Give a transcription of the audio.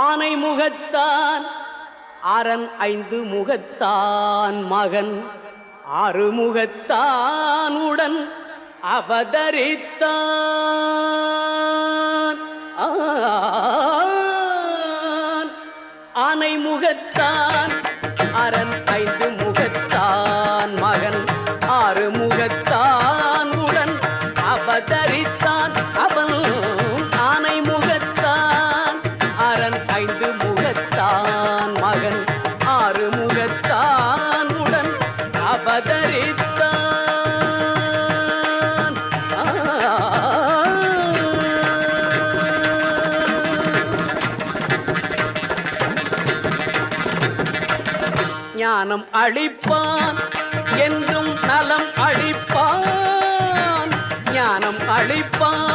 ஆனை முகத்தான் அரண் ஐந்து முகத்தான் மகன் ஆறு முகத்தான் உடன் அவதரித்தான். ஆனை முகத்தான் அரண் ஐந்து முகத்தான் மகன் ஆறு முகத்தான் உடன் அவதரித்தான். அவன் ஆனை முகத்தான் அரண் ஐந்து முகத்தான் மகன் ஆறு முகத்தான் உடன் அவதரித்தான். ஞானம் அளிப்பான் என்றும் நலம் அளிப்பான். ஞானம் அளிப்பான்